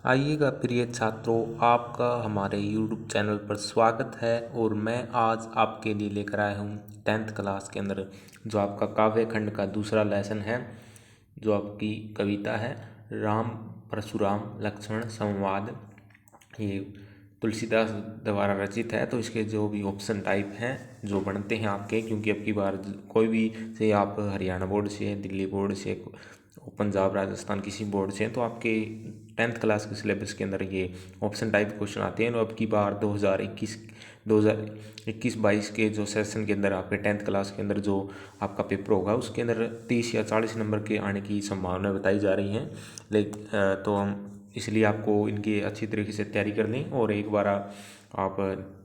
आइएगा प्रिय छात्रों, आपका हमारे YouTube चैनल पर स्वागत है। और मैं आज आपके लिए लेकर आया हूँ 10th क्लास के अंदर जो आपका काव्य खंड का दूसरा लेसन है, जो आपकी कविता है राम परशुराम लक्ष्मण संवाद। ये तुलसीदास द्वारा रचित है। तो इसके जो भी ऑप्शन टाइप हैं जो बनते हैं आपके, क्योंकि अब की बार कोई भी से आप हरियाणा बोर्ड से, दिल्ली बोर्ड से, पंजाब राजस्थान किसी बोर्ड से, तो आपके 10th क्लास के सिलेबस के अंदर ये ऑप्शन टाइप क्वेश्चन आते हैं। और अब की बार 2021-22 के जो सेशन के अंदर आपके 10th क्लास के अंदर जो आपका पेपर होगा उसके अंदर 30 या 40 नंबर के आने की संभावना बताई जा रही हैं। तो हम इसलिए आपको इनकी अच्छी तरीके से तैयारी कर लें और एक बार आप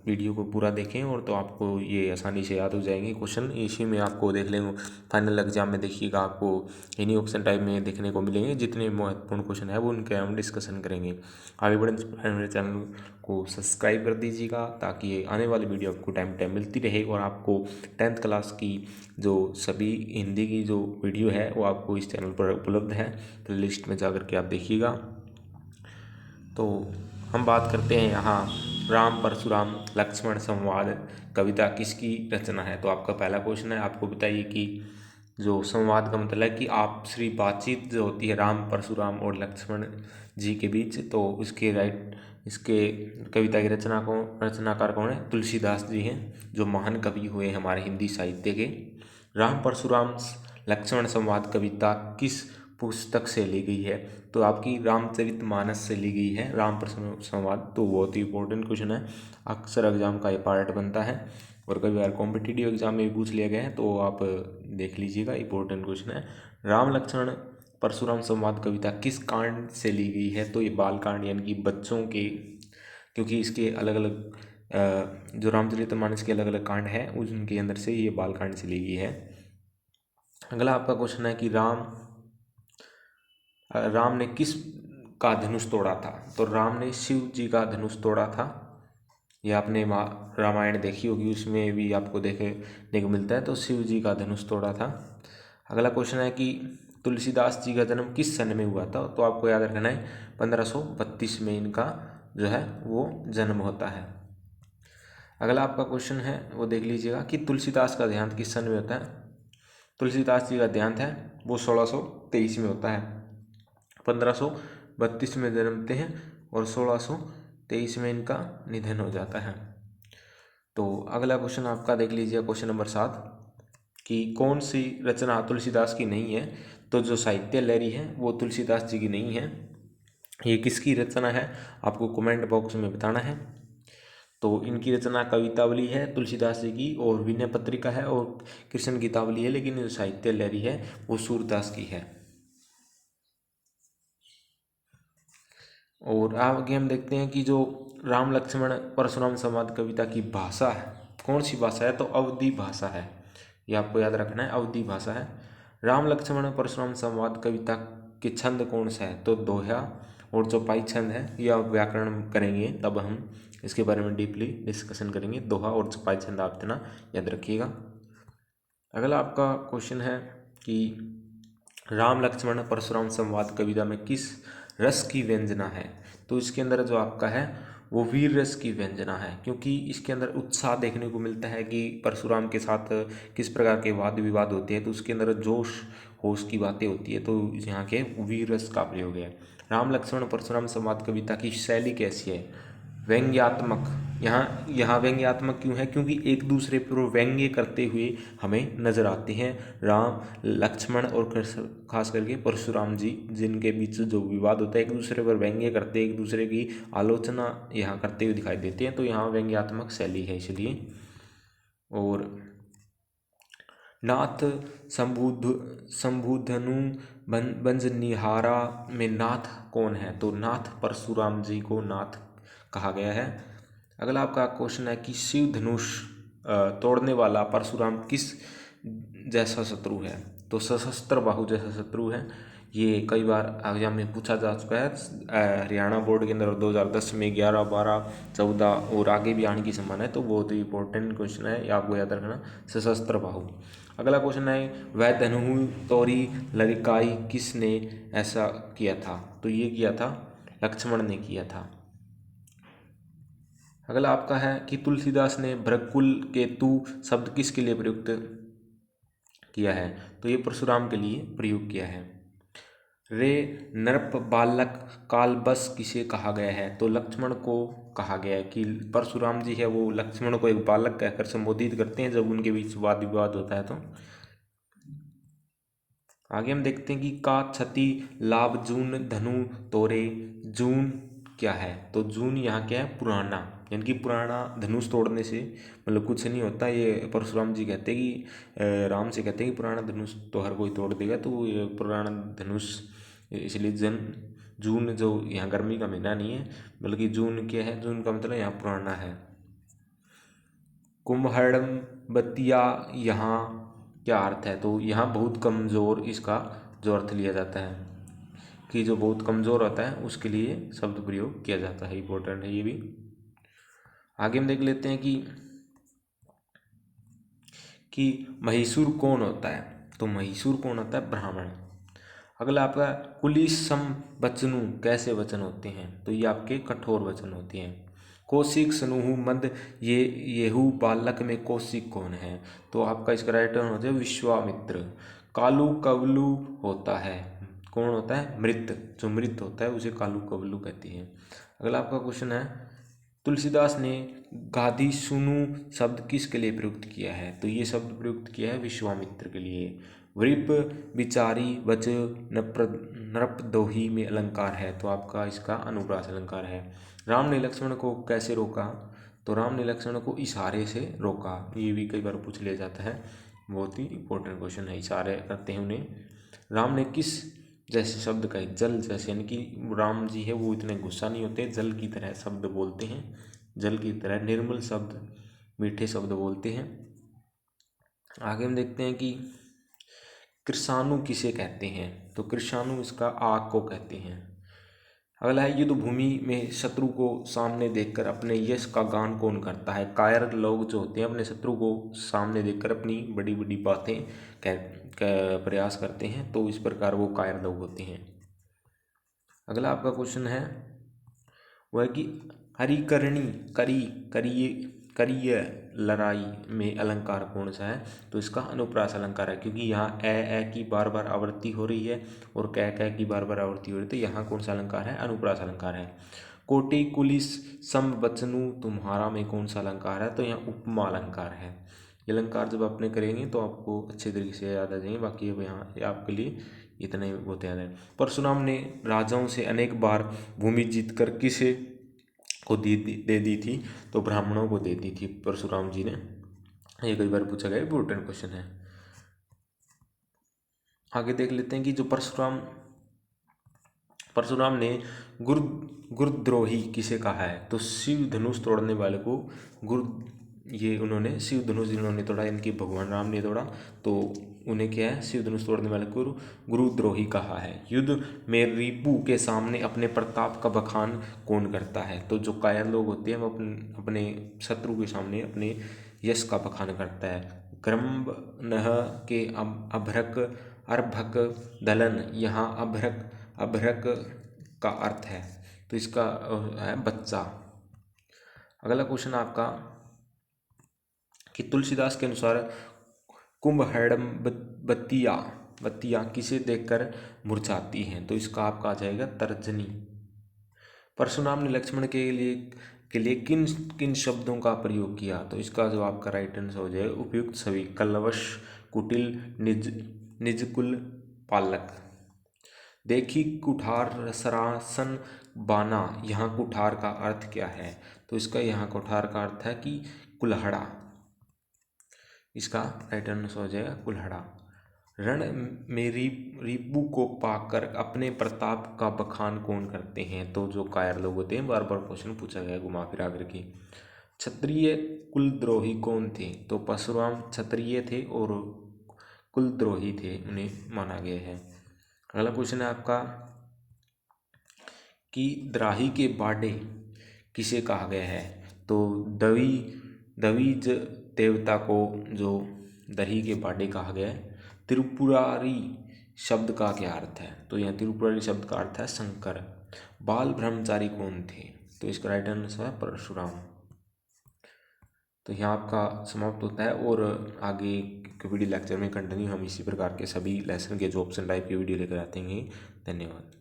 वीडियो को पूरा देखें और तो आपको ये आसानी से याद हो जाएंगे क्वेश्चन। इसी में आपको देख लेंगे फाइनल एग्जाम में, देखिएगा आपको इन्हीं ऑप्शन टाइप में देखने को मिलेंगे। जितने महत्वपूर्ण क्वेश्चन है वो उनके हम डिस्कशन करेंगे। आगे बढ़ने से पहले मेरे चैनल को सब्सक्राइब कर दीजिएगा ताकि ये आने वाली वीडियो आपको टाइम टाइम मिलती रहे। और आपको 10th क्लास की जो सभी हिंदी की जो वीडियो है वो आपको इस चैनल पर उपलब्ध है, प्ले लिस्ट में जाकर के आप देखिएगा। तो हम बात करते हैं यहाँ राम परशुराम लक्ष्मण संवाद कविता किसकी रचना है। तो आपका पहला क्वेश्चन है, आपको बताइए कि जो संवाद का मतलब है कि आपसी बातचीत जो होती है राम परशुराम और लक्ष्मण जी के बीच, तो इसके कविता की रचनाकार कौन है? तुलसीदास जी हैं, जो महान कवि हुए हमारे हिंदी साहित्य के। राम परशुराम लक्ष्मण संवाद कविता किस पुस्तक से ली गई है? तो आपकी रामचरितमानस से ली गई है राम परशुराम संवाद। तो बहुत ही इंपॉर्टेंट क्वेश्चन है, अक्सर एग्जाम का ये पार्ट बनता है और कई बार कॉम्पिटिटिव एग्जाम में भी पूछ लिया गया है। तो आप देख लीजिएगा, इंपॉर्टेंट क्वेश्चन है। राम लक्ष्मण परशुराम संवाद कविता किस कांड से ली गई है? तो ये बाल कांड यानी कि बच्चों के, क्योंकि इसके अलग अलग जो रामचरितमानस के अलग अलग कांड हैं उनके अंदर से ये बाल कांड से ली गई है। अगला आपका क्वेश्चन है कि राम ने किस का धनुष तोड़ा था? तो राम ने शिव जी का धनुष तोड़ा था। ये आपने रामायण देखी होगी, उसमें भी आपको देखने को मिलता है। तो शिव जी का धनुष तोड़ा था। अगला क्वेश्चन है कि तुलसीदास जी का जन्म किस सन में हुआ था? तो आपको याद रखना है 1532 में इनका जो है वो जन्म होता है। अगला आपका क्वेश्चन है वो देख लीजिएगा कि तुलसीदास का देहांत किस सन में होता है? तुलसीदास जी का देहांत है वो 1623 में होता है। 1532 में जन्मते हैं और 1623 में इनका निधन हो जाता है। तो अगला क्वेश्चन आपका देख लीजिए, क्वेश्चन नंबर 7 कि कौन सी रचना तुलसीदास की नहीं है? तो जो साहित्य लहरी है वो तुलसीदास जी की नहीं है। ये किसकी रचना है आपको कमेंट बॉक्स में बताना है। तो इनकी रचना कवितावली है तुलसीदास जी की, और विनय पत्रिका है और कृष्ण गीतावली है, लेकिन जो साहित्य लहरी है वो सूरदास की है। और आगे हम देखते हैं कि जो राम लक्ष्मण परशुराम संवाद कविता की भाषा है कौन सी भाषा है? तो अवधी भाषा है। ये आपको याद रखना है, अवधी भाषा है। राम लक्ष्मण परशुराम संवाद कविता के छंद कौन सा है? तो दोहा और चौपाई छंद है। ये आप व्याकरण करेंगे तब हम इसके बारे में डीपली डिस्कशन करेंगे। दोहा और चौपाई छंद आप इतना याद रखिएगा। अगला आपका क्वेश्चन है कि राम लक्ष्मण परशुराम संवाद कविता में किस रस की व्यंजना है? तो इसके अंदर जो आपका है वो वीर रस की व्यंजना है, क्योंकि इसके अंदर उत्साह देखने को मिलता है कि परशुराम के साथ किस प्रकार के वाद विवाद होते हैं। तो उसके अंदर जोश होश की बातें होती है, तो यहाँ के वीर रस का प्रयोग है। राम लक्ष्मण परशुराम संवाद कविता की शैली कैसी है? व्यंग्यात्मक। यहाँ व्यंग्यात्मक क्यों है? क्योंकि एक दूसरे पर व्यंग्य करते हुए हमें नजर आते हैं राम लक्ष्मण और खास करके परशुराम जी, जिनके बीच जो विवाद होता है एक दूसरे पर व्यंग्य करते, एक दूसरे की आलोचना यहाँ करते हुए दिखाई देते हैं। तो यहाँ व्यंग्यात्मक शैली है इसलिए। और नाथ शंभुधनु बंजनिहारा में नाथ कौन है? तो नाथ परशुराम जी को नाथ कहा गया है। अगला आपका क्वेश्चन है कि शिव धनुष तोड़ने वाला परशुराम किस जैसा शत्रु है? तो सशस्त्र बाहु जैसा शत्रु है। ये कई बार एग्जाम में पूछा जा चुका है हरियाणा बोर्ड के अंदर 2010 में 11, 12, 14 और आगे भी आने की संभावना है। तो बहुत ही इंपॉर्टेंट क्वेश्चन है, ये आपको याद रखना, सशस्त्र बाहु। अगला क्वेश्चन है वह धनु तोरी लड़काई किसने ऐसा किया था? तो ये किया था लक्ष्मण ने किया था। अगला आपका है कि तुलसीदास ने भृगुकुल केतु शब्द किसके लिए प्रयुक्त किया है, तो ये परशुराम के लिए प्रयोग किया है। रे नृप बालक कालबस किसे कहा गया है, तो लक्ष्मण को कहा गया है कि परशुराम जी है वो लक्ष्मण को एक बालक कहकर संबोधित करते हैं जब उनके बीच वाद विवाद होता है। तो आगे हम देखते हैं कि का क्षति लाभ जून धनु तोरे। जून क्या है, तो जून यहाँ क्या है, पुराना, यानी कि पुराना धनुष तोड़ने से मतलब कुछ नहीं होता। ये परशुराम जी कहते हैं कि राम से कहते हैं कि पुराना धनुष तो हर कोई तोड़ देगा, तो ये पुराना धनुष इसलिए जून जो यहाँ गर्मी का महीना नहीं है बल्कि जून क्या है, जून का मतलब यहाँ पुराना है। कुम्हड़म बतिया यहाँ क्या अर्थ है, तो यहाँ बहुत कमज़ोर, इसका जो अर्थ लिया जाता है कि जो बहुत कमज़ोर होता है उसके लिए शब्द प्रयोग किया जाता है। इंपॉर्टेंट है ये भी। आगे हम देख लेते हैं कि महिषूर कौन होता है, तो महिषूर कौन होता है, ब्राह्मण। अगला आपका कुलिसम वचनु कैसे वचन होते हैं, तो ये आपके कठोर वचन होते हैं। कौशिक सनुहु मद ये येहू बालक में कौशिक कौन है, तो आपका इसका राइट आंसर हो जाए विश्वामित्र। कालू कवलू होता है, कौन होता है, मृत, जो मृत होता है उसे कालू कवलू कहती है। अगला आपका क्वेश्चन है तुलसीदास ने गाधी सुनु शब्द किसके लिए प्रयुक्त किया है, तो ये शब्द प्रयुक्त किया है विश्वामित्र के लिए। वृप विचारी वच नृपदोही में अलंकार है, तो आपका इसका अनुप्रास अलंकार है। राम ने लक्ष्मण को कैसे रोका, तो राम ने लक्ष्मण को इशारे से रोका। ये भी कई बार पूछ लिया जाता है, बहुत ही इंपॉर्टेंट क्वेश्चन है। इशारे करते हैं उन्हें। राम ने किस जैसे शब्द कहे, जल जैसे, यानी कि राम जी है वो इतने गुस्सा नहीं होते, जल की तरह शब्द बोलते हैं, जल की तरह निर्मल शब्द, मीठे शब्द बोलते हैं। आगे हम देखते हैं कि कृषाणु किसे कहते हैं, तो कृषाणु इसका आग को कहते हैं। अगला है युद्ध भूमि में शत्रु को सामने देखकर अपने यश का गान कौन करता है। कायर लोग जो होते हैं अपने शत्रु को सामने देखकर अपनी बड़ी बड़ी बातें प्रयास करते हैं, तो इस प्रकार वो कायर लोग होते हैं। अगला आपका क्वेश्चन है वह कि हरिकर्णी करी करिए करिय लड़ाई में अलंकार कौन सा है, तो इसका अनुप्रास अलंकार है, क्योंकि यहाँ ए की बार बार आवृत्ति हो रही है और कै की बार बार आवृत्ति हो रही है, तो यहाँ कौन सा अलंकार है, अनुप्रास अलंकार है। कोटि कुलिस सम वचनु तुम्हारा में कौन सा अलंकार है, तो यहाँ उपमा अलंकार है। ये अलंकार जब आपने करेंगे तो आपको अच्छे तरीके से याद आ जाएंगे। बाकी अब यहाँ आपके लिए इतने बहुत याद है। परशुराम ने राजाओं से अनेक बार भूमि जीत कर किसे को दे दी थी, तो ब्राह्मणों को दे दी थी परशुराम जी ने। ये कई बार पूछा गया, इंपॉर्टेंट क्वेश्चन है। आगे देख लेते हैं कि जो परशुराम ने गुरुद्रोही किसे कहा है, तो शिव धनुष तोड़ने वाले को ये उन्होंने शिव धनुष जिन्होंने तोड़ा, इनकी भगवान राम ने तोड़ा, तो उन्हें क्या है, शिव धनुष तोड़ने वाले को गुरुद्रोही कहा है। युद्ध में रिपु के सामने अपने प्रताप का बखान कौन करता है, तो जो कायर लोग होते हैं वो अपने शत्रु के सामने अपने यश का बखान करता है। क्रम्ब नह के अभ्रक अर्भक दलन, यहाँ अभ्रक का अर्थ है, तो इसका है बच्चा। अगला क्वेश्चन आपका कि तुलसीदास के अनुसार कुंभहड़म बत्तियाँ किसे देखकर मुरझाती हैं, तो इसका आपका आ जाएगा तर्जनी। परशुराम ने लक्ष्मण के लिए किन किन शब्दों का प्रयोग किया, तो इसका जो आपका राइट आंसर हो जाएगा उपयुक्त सभी। कलवश कुटिल निजकुल पालक। देखी कुठार सरासन बाना, यहाँ कुठार का अर्थ क्या है, तो इसका यहाँ कुठार का अर्थ है कि कुल्हड़ा, इसका राइट आंसर हो जाएगा कुल्हड़ा। रण में रिपु को पाकर अपने प्रताप का बखान कौन करते हैं, तो जो कायर लोग होते हैं, बार बार क्वेश्चन पूछा गया घुमा फिरा करके। क्षत्रिय कुलद्रोही कौन थे, तो परशुराम क्षत्रिय थे और कुलद्रोही थे, उन्हें माना गया है। अगला क्वेश्चन है आपका कि द्राही के बाडे किसे कहा गया है, तो दवीज देवता को जो दही के बाडे कहा गया है। त्रिपुरारी शब्द का क्या अर्थ है, तो यहाँ त्रिपुरारी शब्द का अर्थ है शंकर। बाल ब्रह्मचारी कौन थे? तो इसका राइट आंसर है परशुराम। तो यहाँ आपका समाप्त होता है, और आगे के वीडियो लेक्चर में कंटिन्यू हम इसी प्रकार के सभी लेसन के जो ऑप्शन टाइप के वीडियो लेकर आते हैं। धन्यवाद।